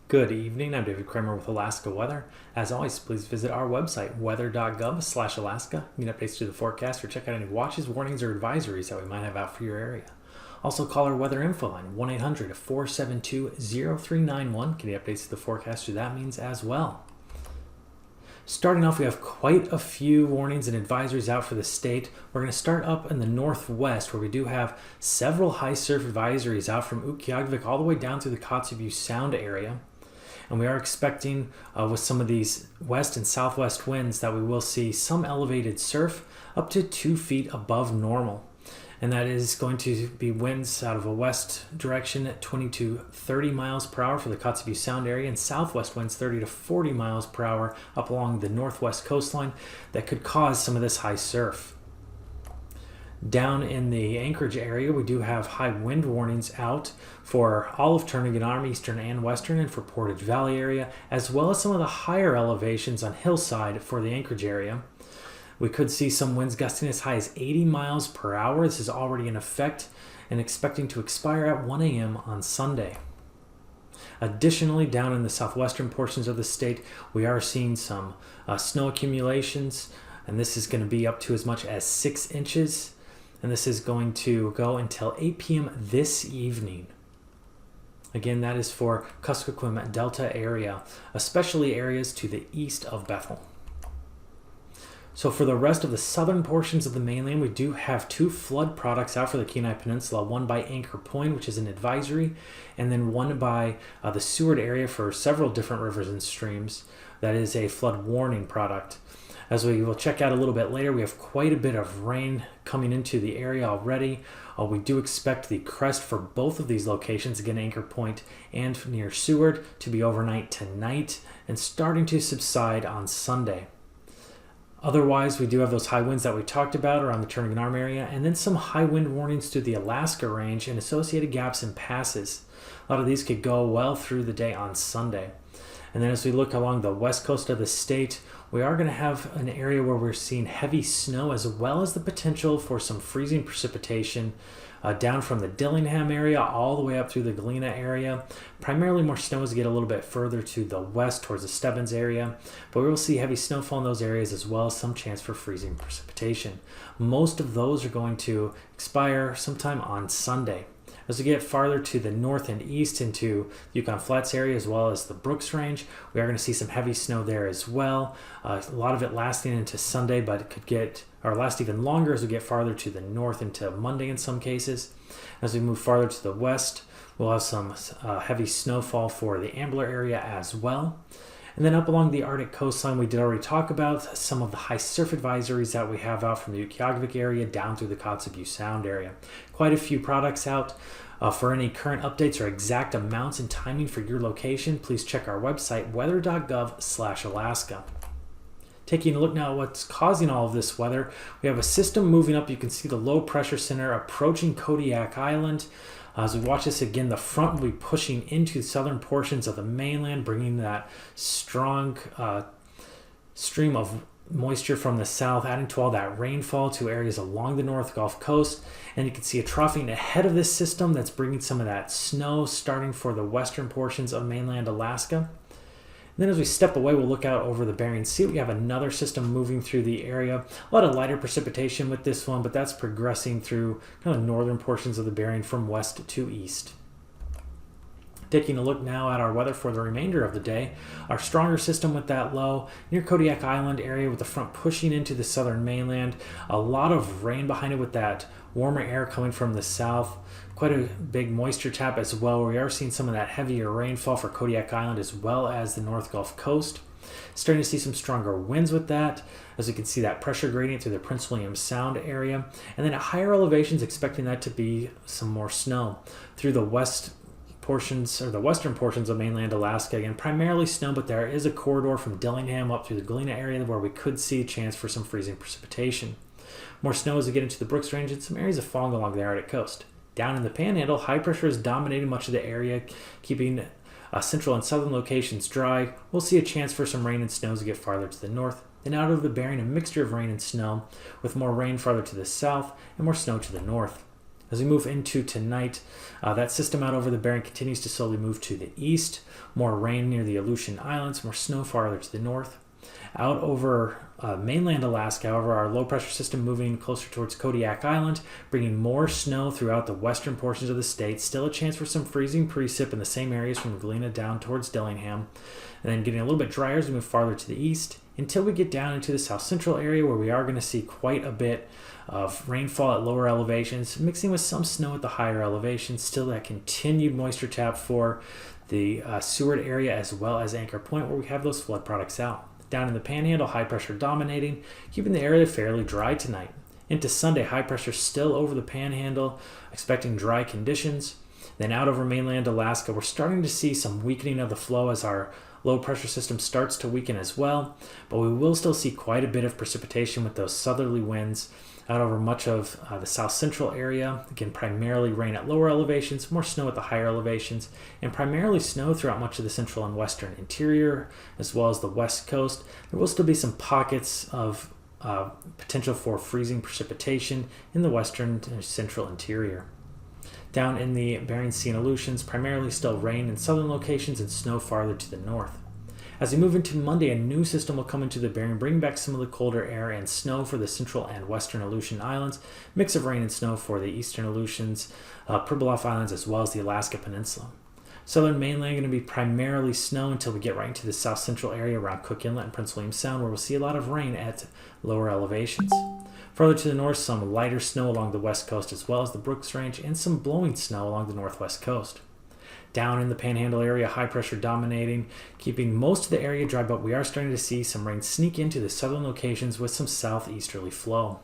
Good evening, I'm David Kramer with Alaska Weather. As always, please visit our website, weather.gov/Alaska. Get updates to the forecast or check out any watches, warnings, or advisories that we might have out for your area. Also call our weather info line, 1-800-472-0391. Get updates to the forecast through that means as well. Starting off, we have quite a few warnings and advisories out for the state. We're going to start up in the northwest, where we do have several high surf advisories out from AKwx all the way down through the Kotzebue Sound area. And we are expecting, with some of these west and southwest winds, that we will see some elevated surf up to 2 feet above normal. And that is going to be winds out of a west direction at 20 to 30 miles per hour for the Kotzebue Sound area, and southwest winds 30 to 40 miles per hour up along the northwest coastline that could cause some of this high surf. Down in the Anchorage area, we do have high wind warnings out for all of Turnagain Arm, eastern and western, and for Portage Valley area, as well as some of the higher elevations on Hillside for the Anchorage area. We could see some winds gusting as high as 80 miles per hour. This is already in effect and expecting to expire at 1 a.m. on Sunday. Additionally, down in the southwestern portions of the state, we are seeing some snow accumulations, and this is going to be up to as much as 6 inches. And this is going to go until 8 p.m. this evening. Again, that is for Kuskokwim Delta area, especially areas to the east of Bethel. So for the rest of the southern portions of the mainland, we do have 2 flood products out for the Kenai Peninsula, one by Anchor Point, which is an advisory, and then one by the Seward area for several different rivers and streams. That is a flood warning product. As we will check out a little bit later, we have quite a bit of rain coming into the area already. We do expect the crest for both of these locations, again Anchor Point and near Seward, to be overnight tonight and starting to subside on Sunday. Otherwise, we do have those high winds that we talked about around the Turnagain Arm area, and then some high wind warnings to the Alaska range and associated gaps and passes. A lot of these could go well through the day on Sunday. And then as we look along the west coast of the state, we are going to have an area where we're seeing heavy snow, as well as the potential for some freezing precipitation down from the Dillingham area all the way up through the Galena area. Primarily more snow as we get a little bit further to the west towards the Stebbins area, but we will see heavy snowfall in those areas, as well as some chance for freezing precipitation. Most of those are going to expire sometime on Sunday. As we get farther to the north and east into Yukon Flats area, as well as the Brooks Range, we are going to see some heavy snow there as well. A lot of it lasting into Sunday, but it could last even longer as we get farther to the north into Monday in some cases. As we move farther to the west, we'll have some heavy snowfall for the Ambler area as well. And then up along the Arctic coastline, we did already talk about some of the high surf advisories that we have out from the AKwx area down through the Kotzebue Sound area. Quite a few products out. For any current updates or exact amounts and timing for your location, please check our website, weather.gov/Alaska. Taking a look now at what's causing all of this weather, we have a system moving up. You can see the low pressure center approaching Kodiak Island. As we watch this again, the front will be pushing into the southern portions of the mainland, bringing that strong stream of moisture from the south, adding to all that rainfall to areas along the North Gulf Coast. And you can see a troughing ahead of this system that's bringing some of that snow starting for the western portions of mainland Alaska. And then as we step away, we'll look out over the Bering Sea. We have another system moving through the area. A lot of lighter precipitation with this one, but that's progressing through kind of northern portions of the Bering from west to east. Taking a look now at our weather for the remainder of the day, our stronger system with that low near Kodiak Island area with the front pushing into the southern mainland. A lot of rain behind it with that warmer air coming from the south. Quite a big moisture tap as well. We are seeing some of that heavier rainfall for Kodiak Island as well as the North Gulf Coast. Starting to see some stronger winds with that, as you can see that pressure gradient through the Prince William Sound area. And then at higher elevations, expecting that to be some more snow through the west portions or the western portions of mainland Alaska, again, primarily snow, but there is a corridor from Dillingham up through the Galena area where we could see a chance for some freezing precipitation. More snow as we get into the Brooks Range and some areas of fog along the Arctic coast. Down in the Panhandle, high pressure is dominating much of the area, keeping central and southern locations dry. We'll see a chance for some rain and snow as we get farther to the north. Then out of the Bering, a mixture of rain and snow, with more rain farther to the south and more snow to the north. As we move into tonight, that system out over the Bering continues to slowly move to the east. More rain near the Aleutian Islands, more snow farther to the north. Out over mainland Alaska, however, our low pressure system moving closer towards Kodiak Island, bringing more snow throughout the western portions of the state. Still a chance for some freezing precip in the same areas from Galena down towards Dillingham, and then getting a little bit drier as we move farther to the east until we get down into the south central area where we are going to see quite a bit of rainfall at lower elevations, mixing with some snow at the higher elevations. Still that continued moisture tap for the Seward area as well as Anchor Point where we have those flood products out. Down in the Panhandle, high pressure dominating, keeping the area fairly dry tonight. Into Sunday, high pressure still over the Panhandle, expecting dry conditions. Then out over mainland Alaska, we're starting to see some weakening of the flow as our low pressure system starts to weaken as well, but we will still see quite a bit of precipitation with those southerly winds out over much of the south central area. Again, primarily rain at lower elevations, more snow at the higher elevations, and primarily snow throughout much of the central and western interior, as well as the west coast. There will still be some pockets of potential for freezing precipitation in the western and central interior. Down in the Bering Sea and Aleutians, primarily still rain in southern locations and snow farther to the north. As we move into Monday, a new system will come into the Bering, bring back some of the colder air and snow for the central and western Aleutian Islands, mix of rain and snow for the eastern Aleutians, Pribilof Islands, as well as the Alaska Peninsula. Southern mainland going to be primarily snow until we get right into the south central area around Cook Inlet and Prince William Sound, where we'll see a lot of rain at lower elevations. Further to the north, some lighter snow along the west coast as well as the Brooks Range, and some blowing snow along the northwest coast. Down in the Panhandle area, high pressure dominating, keeping most of the area dry, but we are starting to see some rain sneak into the southern locations with some southeasterly flow.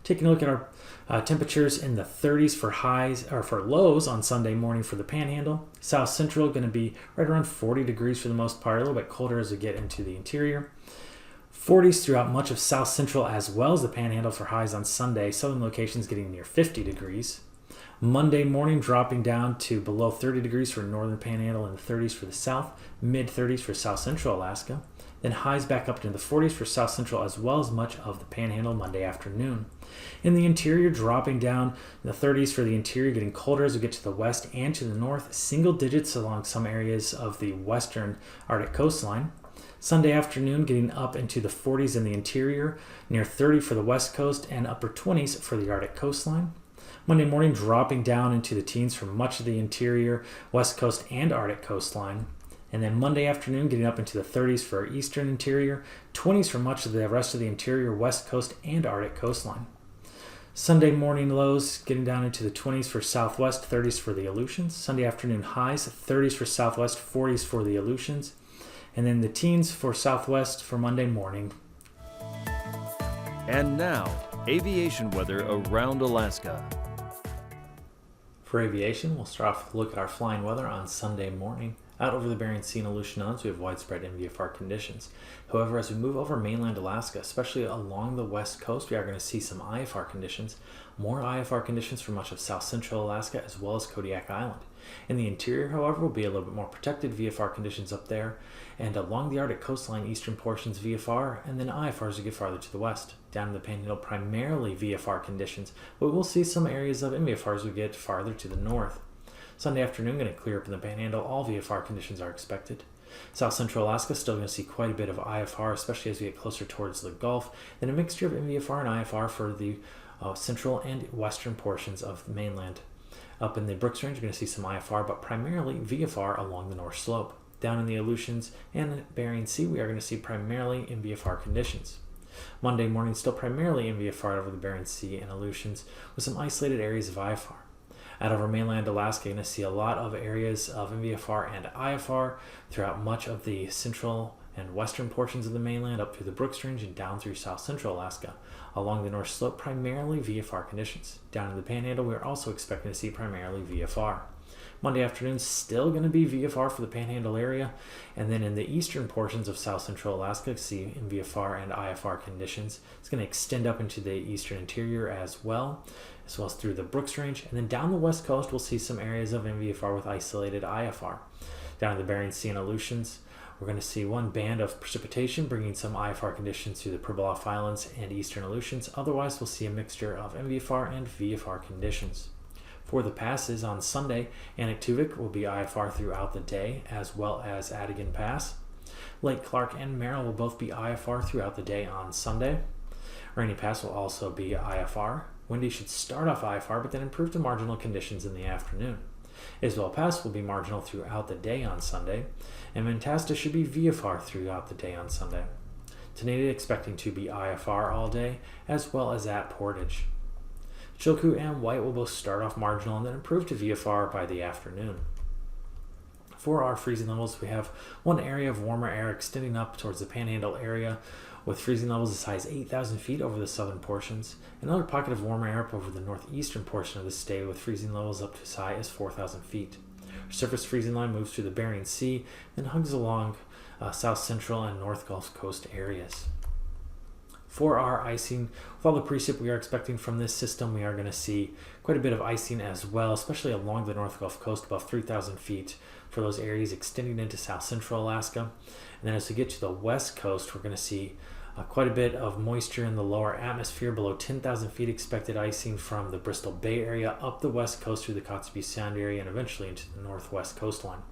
Taking a look at our temperatures in the 30s for highs or for lows on Sunday morning for the Panhandle. South Central going to be right around 40 degrees for the most part, a little bit colder as we get into the interior. 40s throughout much of South Central as well as the Panhandle for highs on Sunday. Southern locations getting near 50 degrees. Monday morning dropping down to below 30 degrees for northern Panhandle and the 30s for the south, mid 30s for South Central Alaska. Then highs back up into the 40s for South Central as well as much of the Panhandle Monday afternoon. In the interior, dropping down in the 30s for the interior, getting colder as we get to the west and to the north, single digits along some areas of the western Arctic coastline. Sunday afternoon getting up into the 40s in the interior, near 30 for the west coast and upper 20s for the Arctic coastline. Monday morning dropping down into the teens for much of the interior, west coast and Arctic coastline. And then Monday afternoon getting up into the 30s for our eastern interior, 20s for much of the rest of the interior, west coast and Arctic coastline. Sunday morning lows getting down into the 20s for southwest, 30s for the Aleutians. Sunday afternoon highs, 30s for southwest, 40s for the Aleutians. And then the teens for southwest for Monday morning. And now, aviation weather around Alaska. For aviation, we'll start off with a look at our flying weather on Sunday morning. Out over the Bering Sea and Aleutian Islands, we have widespread MVFR conditions. However, as we move over mainland Alaska, especially along the west coast, we are going to see some IFR conditions. More IFR conditions for much of south central Alaska as well as Kodiak Island. In the interior, however, will be a little bit more protected VFR conditions up there, and along the Arctic coastline, eastern portions VFR, and then IFR as we get farther to the west. Down in the Panhandle, primarily VFR conditions, but we'll see some areas of MVFR as we get farther to the north. Sunday afternoon going to clear up in the Panhandle. All VFR conditions are expected. South Central Alaska still going to see quite a bit of IFR, especially as we get closer towards the Gulf. Then a mixture of MVFR and IFR for the central and western portions of the mainland. Up in the Brooks Range, you're going to see some IFR, but primarily VFR along the north slope. Down in the Aleutians and Bering Sea, we are going to see primarily MVFR conditions. Monday morning, still primarily MVFR over the Bering Sea and Aleutians, with some isolated areas of IFR. Out over mainland Alaska, you're going to see a lot of areas of MVFR and IFR throughout much of the central and western portions of the mainland, up through the Brooks Range and down through south central Alaska. Along the north slope, primarily VFR conditions. Down in the Panhandle, we are also expecting to see primarily VFR. Monday afternoon, still going to be VFR for the Panhandle area. And then in the eastern portions of south central Alaska, see in VFR and IFR conditions. It's going to extend up into the eastern interior as well as through the Brooks Range. And then down the west coast, we'll see some areas of NVFR with isolated IFR. Down in the Bering Sea and Aleutians, we're going to see one band of precipitation bringing some IFR conditions to the Pribilof Islands and eastern Aleutians. Otherwise, we'll see a mixture of NVFR and VFR conditions. For the passes on Sunday, AKwx will be IFR throughout the day, as well as Adigan Pass. Lake Clark and Merrill will both be IFR throughout the day on Sunday. Rainy Pass will also be IFR. Windy should start off IFR, but then improve to marginal conditions in the afternoon. Isabel Pass will be marginal throughout the day on Sunday, and Mentasta should be VFR throughout the day on Sunday. Tenaya expecting to be IFR all day, as well as at Portage. Chilkoot and White will both start off marginal and then improve to VFR by the afternoon. For our freezing levels, we have one area of warmer air extending up towards the Panhandle area with freezing levels as high as 8,000 feet over the southern portions. Another pocket of warmer air up over the northeastern portion of the state with freezing levels up to as high as 4,000 feet. Our surface freezing line moves through the Bering Sea and hugs along south central and north Gulf Coast areas. For our icing, with all the precip we are expecting from this system, we are going to see quite a bit of icing as well, especially along the North Gulf Coast above 3,000 feet for those areas extending into south central Alaska. And then as we get to the west coast, we're going to see quite a bit of moisture in the lower atmosphere, below 10,000 feet expected icing from the Bristol Bay area up the west coast through the Kotzebue Sound area and eventually into the northwest coastline.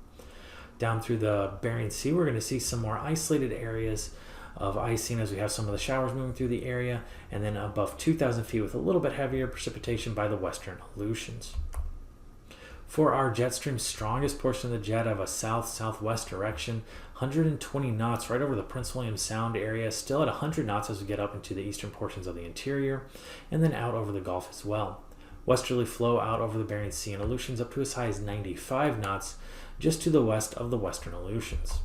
Down through the Bering Sea, we're going to see some more isolated areas of icing as we have some of the showers moving through the area, and then above 2,000 feet with a little bit heavier precipitation by the western Aleutians. For our jet stream, strongest portion of the jet of a south-southwest direction, 120 knots right over the Prince William Sound area, still at 100 knots as we get up into the eastern portions of the interior, and then out over the Gulf as well. Westerly flow out over the Bering Sea and Aleutians up to as high as 95 knots just to the west of the western Aleutians.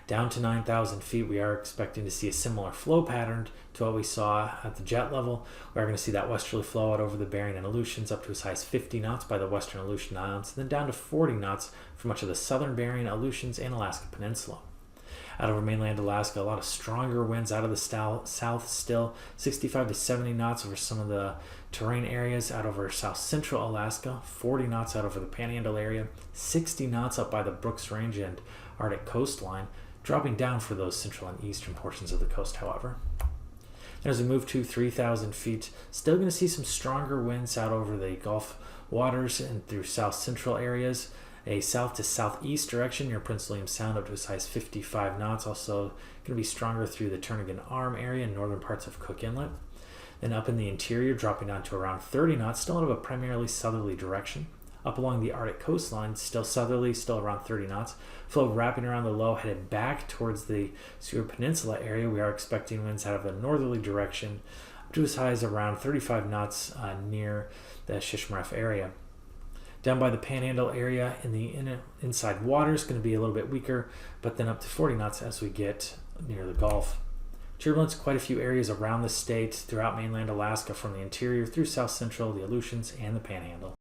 Down to 9,000 feet, we are expecting to see a similar flow pattern to what we saw at the jet level. We are going to see that westerly flow out over the Bering and Aleutians up to as high as 50 knots by the western Aleutian Islands, and then down to 40 knots for much of the southern Bering, Aleutians, and Alaska Peninsula. Out over mainland Alaska, a lot of stronger winds out of the south still, 65 to 70 knots over some of the terrain areas out over south central Alaska, 40 knots out over the Panhandle area, 60 knots up by the Brooks Range and Arctic coastline, dropping down for those central and eastern portions of the coast, however. And as we move to 3,000 feet, still going to see some stronger winds out over the Gulf waters and through south central areas. A south to southeast direction near Prince William Sound up to as high as 55 knots. Also going to be stronger through the Turnagain Arm area and northern parts of Cook Inlet. Then up in the interior, dropping down to around 30 knots, still out of a primarily southerly direction. Up along the Arctic coastline, still southerly, still around 30 knots. Flow wrapping around the low, headed back towards the Seward Peninsula area. We are expecting winds out of a northerly direction up to as high as around 35 knots near the Shishmaref area. Down by the Panhandle area in the inside waters, going to be a little bit weaker, but then up to 40 knots as we get near the Gulf. Turbulence quite a few areas around the state throughout mainland Alaska from the interior through south central, the Aleutians, and the Panhandle.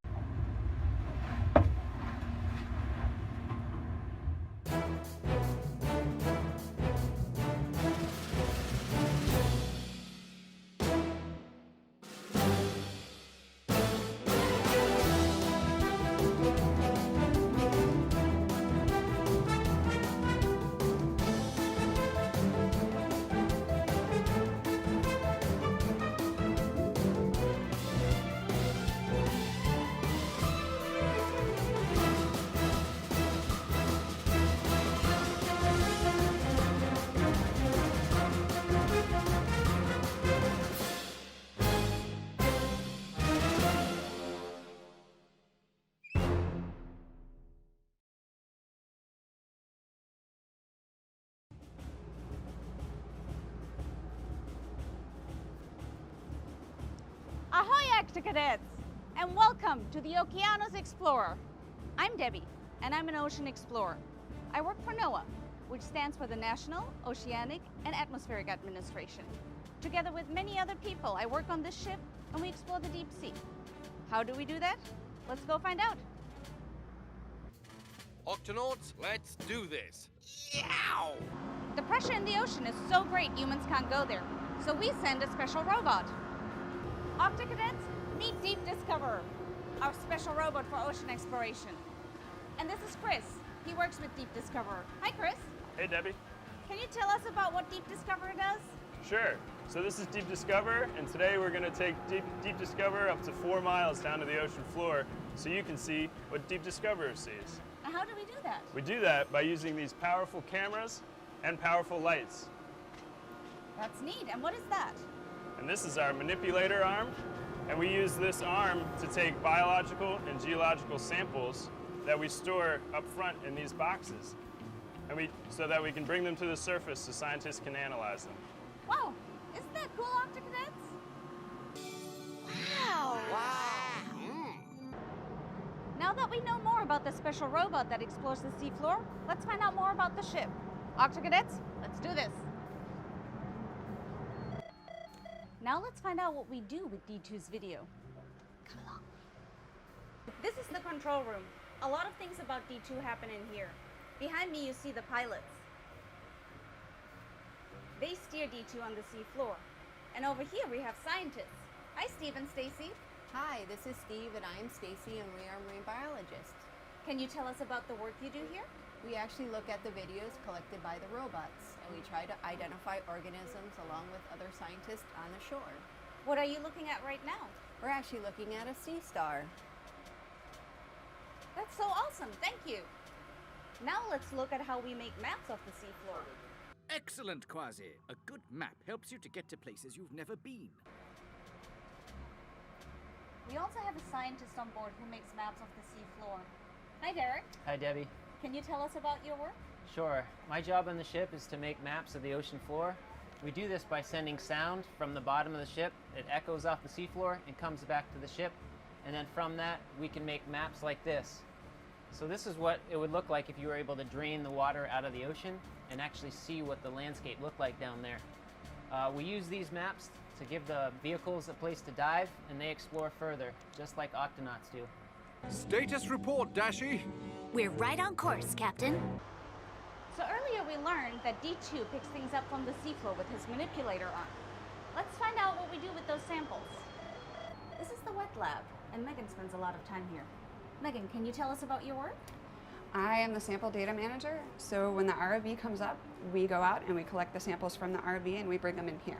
Ahoy, Extra Cadets, and welcome to the Okeanos Explorer. I'm Debbie, and I'm an ocean explorer. I work for NOAA, which stands for the National Oceanic and Atmospheric Administration. Together with many other people, I work on this ship, and we explore the deep sea. How do we do that? Let's go find out. Octonauts, let's do this. Yow! The pressure in the ocean is so great humans can't go there, so we send a special robot. Octocadets, meet Deep Discoverer, our special robot for ocean exploration. And this is Chris. He works with Deep Discoverer. Hi, Chris. Hey, Debbie. Can you tell us about what Deep Discoverer does? Sure. So this is Deep Discover, and today we're going to take Deep Discover up to 4 miles down to the ocean floor so you can see what Deep Discoverer sees. And how do we do that? We do that by using these powerful cameras and powerful lights. That's neat. And what is that? And this is our manipulator arm, and we use this arm to take biological and geological samples that we store up front in these boxes, and so that we can bring them to the surface so scientists can analyze them. Wow, isn't that cool, Octocadets? Wow! Now that we know more about the special robot that explores the seafloor, let's find out more about the ship. Octocadets, let's do this. Now let's find out what we do with D2's video. Come along. This is the control room. A lot of things about D2 happen in here. Behind me you see the pilots. They steer D2 on the seafloor. And over here we have scientists. Hi Steve and Stacy. Hi, this is Steve and I'm Stacy and we are marine biologists. Can you tell us about the work you do here? We actually look at the videos collected by the robots and we try to identify organisms along with other scientists on the shore. What are you looking at right now? We're actually looking at a sea star. That's so awesome, thank you. Now let's look at how we make maps of the seafloor. Excellent, Quasi. A good map helps you to get to places you've never been. We also have a scientist on board who makes maps of the seafloor. Hi Derek. Hi, Debbie. Can you tell us about your work? Sure. My job on the ship is to make maps of the ocean floor. We do this by sending sound from the bottom of the ship. It echoes off the seafloor and comes back to the ship. And then from that, we can make maps like this. So this is what it would look like if you were able to drain the water out of the ocean and actually see what the landscape looked like down there. We use these maps to give the vehicles a place to dive, and they explore further, just like octonauts do. Status report, Dashi. We're right on course, Captain. So earlier we learned that D2 picks things up from the seafloor with his manipulator arm. Let's find out what we do with those samples. This is the wet lab, and Megan spends a lot of time here. Megan, can you tell us about your work? I am the sample data manager, so when the ROV comes up, we go out and we collect the samples from the ROV and we bring them in here.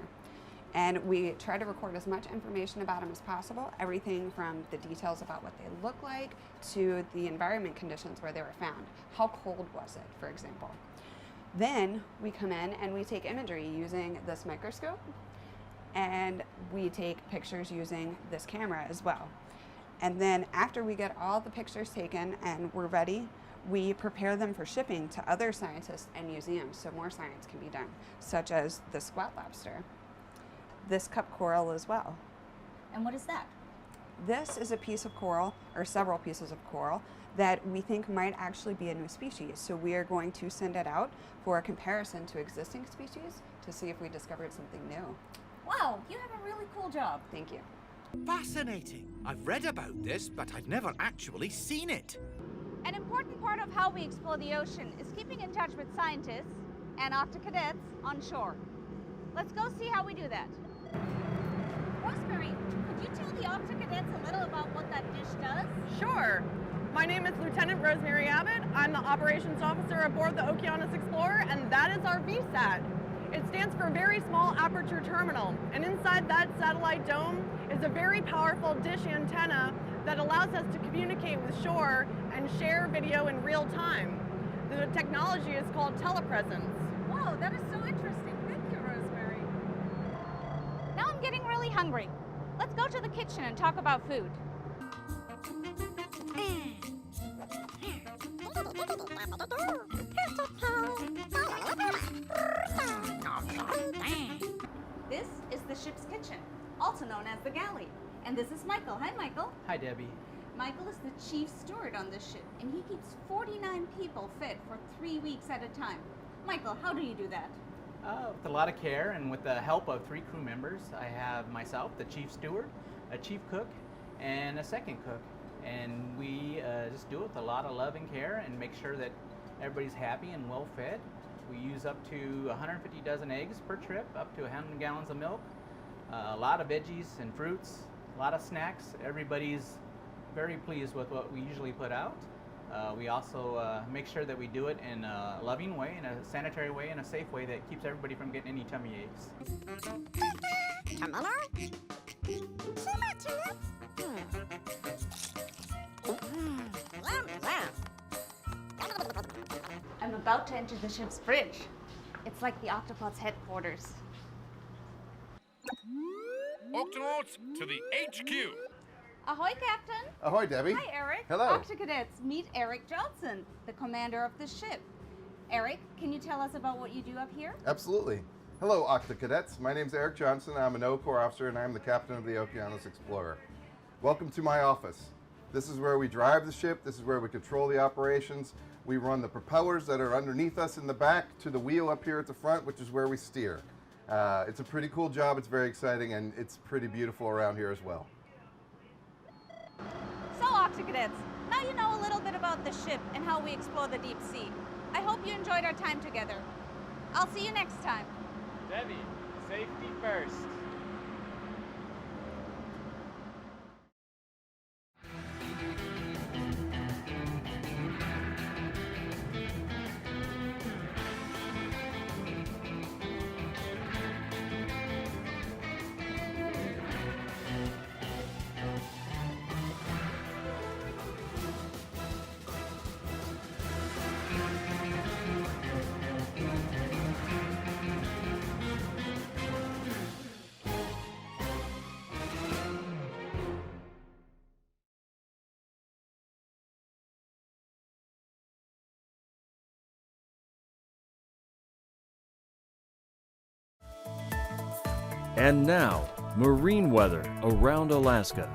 And we try to record as much information about them as possible, everything from the details about what they look like to the environment conditions where they were found. How cold was it, for example? Then we come in and we take imagery using this microscope, and we take pictures using this camera as well. And then after we get all the pictures taken and we're ready, we prepare them for shipping to other scientists and museums so more science can be done, such as the squat lobster, this cup coral as well. And what is that? This is a piece of coral, or several pieces of coral, that we think might actually be a new species. So we are going to send it out for a comparison to existing species to see if we discovered something new. Wow, you have a really cool job. Thank you. Fascinating. I've read about this, but I've never actually seen it. An important part of how we explore the ocean is keeping in touch with scientists and octocadets on shore. Let's go see how we do that. Rosemary, could you tell the octocadets a little about what that dish does? Sure. My name is Lieutenant Rosemary Abbott. I'm the operations officer aboard the Okeanos Explorer, and that is our VSAT. It stands for Very Small Aperture Terminal, and inside that satellite dome is a very powerful dish antenna that allows us to communicate with shore and share video in real time. The technology is called telepresence. Wow, that is so interesting. Thank you, Rosemary. Now I'm getting really hungry. Let's go to the kitchen and talk about food. This is the ship's kitchen, also known as the galley. And this is Michael. Hi, Michael. Hi, Debbie. Michael is the chief steward on this ship, and he keeps 49 people fed for 3 weeks at a time. Michael, how do you do that? With a lot of care and with the help of 3 crew members. I have myself, the chief steward, a chief cook, and a second cook. and we just do it with a lot of love and care and make sure that everybody's happy and well fed. We use up to 150 dozen eggs per trip, up to 100 gallons of milk, a lot of veggies and fruits, a lot of snacks. Everybody's very pleased with what we usually put out. We also make sure that we do it in a loving way, in a sanitary way, in a safe way that keeps everybody from getting any tummy aches. I'm about to enter the ship's bridge. It's like the Octopod's headquarters. Octonauts to the HQ. Ahoy, Captain. Ahoy, Debbie. Hi, Eric. Hello. Octocadets, meet Eric Johnson, the commander of the ship. Eric, can you tell us about what you do up here? Absolutely. Hello, Octocadets. My name's Eric Johnson. I'm an Corps officer, and I'm the captain of the Okeanos Explorer. Welcome to my office. This is where we drive the ship. This is where we control the operations. We run the propellers that are underneath us in the back to the wheel up here at the front, which is where we steer. It's a pretty cool job. It's very exciting, and it's pretty beautiful around here as well. So, Octocadets, now you know a little bit about the ship and how we explore the deep sea. I hope you enjoyed our time together. I'll see you next time. Debbie, safety first. And now, marine weather around Alaska.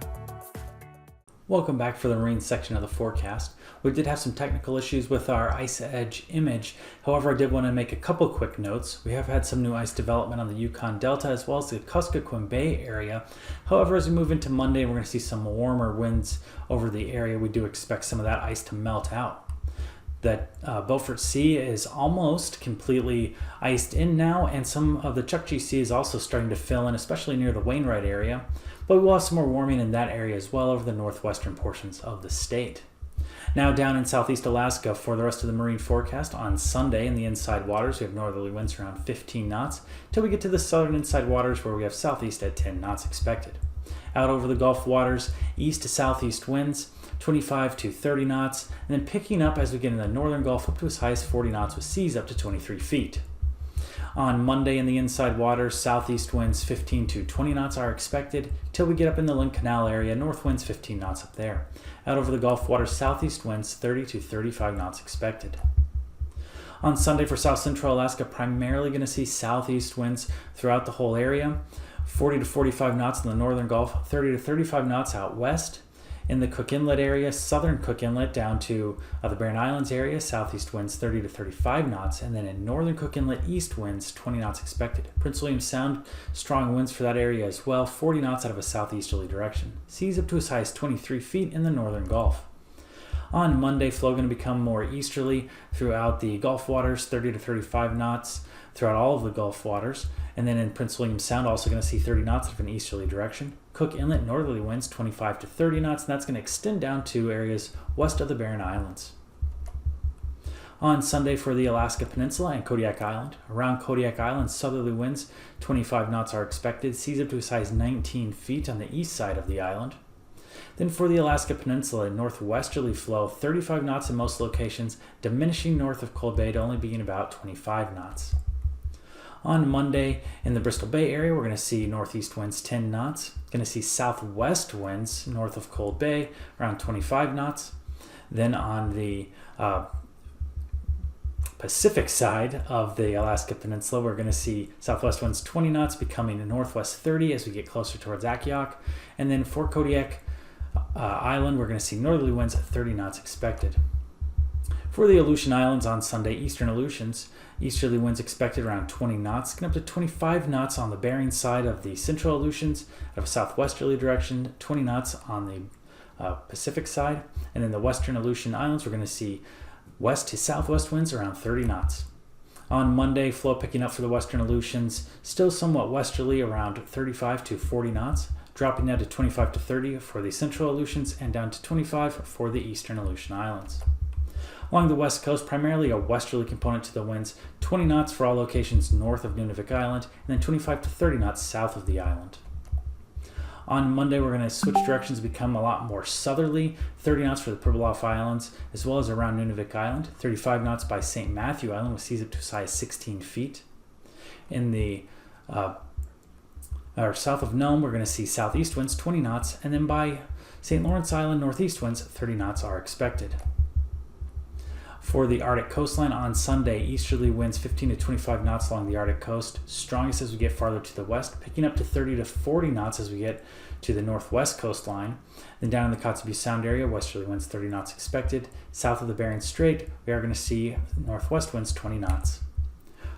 Welcome back for the marine section of the forecast. We did have some technical issues with our ice edge image. However, I did want to make a couple quick notes. We have had some new ice development on the Yukon Delta as well as the Kuskokwim Bay area. However, as we move into Monday, we're going to see some warmer winds over the area. We do expect some of that ice to melt out. That Beaufort Sea is almost completely iced in now, and some of the Chukchi Sea is also starting to fill in, especially near the Wainwright area. But we will have some more warming in that area as well over the northwestern portions of the state. Now down in southeast Alaska for the rest of the marine forecast on Sunday in the inside waters, we have northerly winds around 15 knots till we get to the southern inside waters where we have southeast at 10 knots expected. Out over the Gulf waters, east to southeast winds, 25 to 30 knots, and then picking up as we get in the northern Gulf up to as high as 40 knots with seas up to 23 feet. On Monday in the inside waters, southeast winds 15 to 20 knots are expected till we get up in the Lynn Canal area, north winds 15 knots up there. Out over the Gulf waters, southeast winds 30 to 35 knots expected. On Sunday for south central Alaska, primarily going to see southeast winds throughout the whole area, 40 to 45 knots in the northern Gulf, 30 to 35 knots out west. In the Cook Inlet area, southern Cook Inlet down to the Barren Islands area, southeast winds 30 to 35 knots, and then in northern Cook Inlet, east winds 20 knots expected. Prince William Sound, strong winds for that area as well, 40 knots out of a southeasterly direction. Seas up to as high as 23 feet in the northern Gulf. On Monday, flow going to become more easterly throughout the Gulf waters, 30 to 35 knots throughout all of the Gulf waters. And then in Prince William Sound, also going to see 30 knots out of an easterly direction. Cook Inlet, northerly winds 25 to 30 knots, and that's going to extend down to areas west of the Barren Islands. On Sunday for the Alaska Peninsula and Kodiak Island, around Kodiak Island, southerly winds 25 knots are expected, seas up to as high as 19 feet on the east side of the island. Then for the Alaska Peninsula, northwesterly flow 35 knots in most locations, diminishing north of Cold Bay to only being about 25 knots. On Monday in the Bristol Bay area, we're going to see northeast winds 10 knots. Going to see southwest winds north of Cold Bay around 25 knots. Then on the Pacific side of the Alaska Peninsula, we're going to see southwest winds 20 knots becoming northwest 30 as we get closer towards AKwx. And then for Kodiak Island, we're going to see northerly winds at 30 knots expected. For the Aleutian Islands on Sunday, eastern Aleutians, easterly winds expected around 20 knots, getting up to 25 knots on the Bering side of the central Aleutians, out of a southwesterly direction, 20 knots on the Pacific side. And then the western Aleutian Islands, we're going to see west to southwest winds around 30 knots. On Monday, flow picking up for the western Aleutians, still somewhat westerly around 35 to 40 knots, dropping down to 25 to 30 for the central Aleutians and down to 25 for the eastern Aleutian Islands. Along the west coast, primarily a westerly component to the winds, 20 knots for all locations north of Nunavik Island, and then 25 to 30 knots south of the island. On Monday, we're going to switch directions, become a lot more southerly, 30 knots for the Pribilof Islands, as well as around Nunavik Island, 35 knots by St. Matthew Island, with seas up to as high as 16 feet. In the south of Nome, we're going to see southeast winds, 20 knots, and then by St. Lawrence Island, northeast winds, 30 knots are expected. For the Arctic coastline on Sunday, easterly winds 15 to 25 knots along the Arctic coast, strongest as we get farther to the west, picking up to 30 to 40 knots as we get to the northwest coastline. Then down in the Kotzebue Sound area, westerly winds 30 knots expected. South of the Bering Strait, we are going to see northwest winds 20 knots.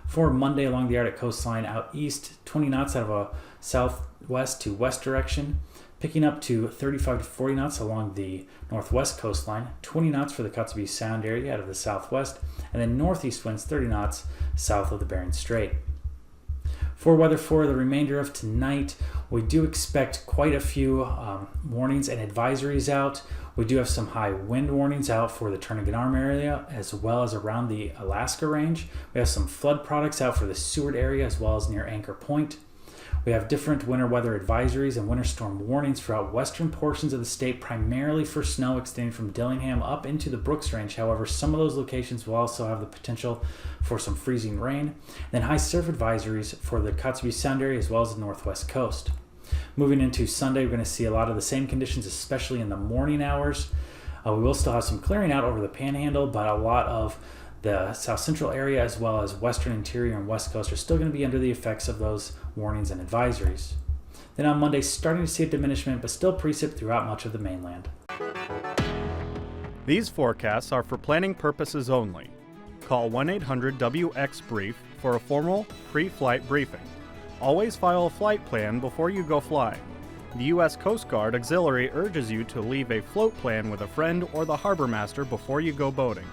For Monday along the Arctic coastline out east, 20 knots out of a southwest to west direction, picking up to 35 to 40 knots along the northwest coastline, 20 knots for the Kotzebue Sound area out of the southwest, and then northeast winds 30 knots south of the Bering Strait. For weather for the remainder of tonight, we do expect quite a few warnings and advisories out. We do have some high wind warnings out for the Turnagain Arm area as well as around the Alaska range. We have some flood products out for the Seward area as well as near Anchor Point. We have different winter weather advisories and winter storm warnings throughout western portions of the state, primarily for snow extending from Dillingham up into the Brooks Range. However, some of those locations will also have the potential for some freezing rain. Then high surf advisories for the Kotzebue Sound area as well as the northwest coast. Moving into Sunday, we're going to see a lot of the same conditions, especially in the morning hours. We will still have some clearing out over the Panhandle, but a lot of the south central area as well as western interior and west coast are still going to be under the effects of those warnings and advisories. Then on Monday, starting to see a diminishment, but still precip throughout much of the mainland. These forecasts are for planning purposes only. Call 1-800-WX-BRIEF for a formal pre-flight briefing. Always file a flight plan before you go flying. The U.S. Coast Guard Auxiliary urges you to leave a float plan with a friend or the harbor master before you go boating.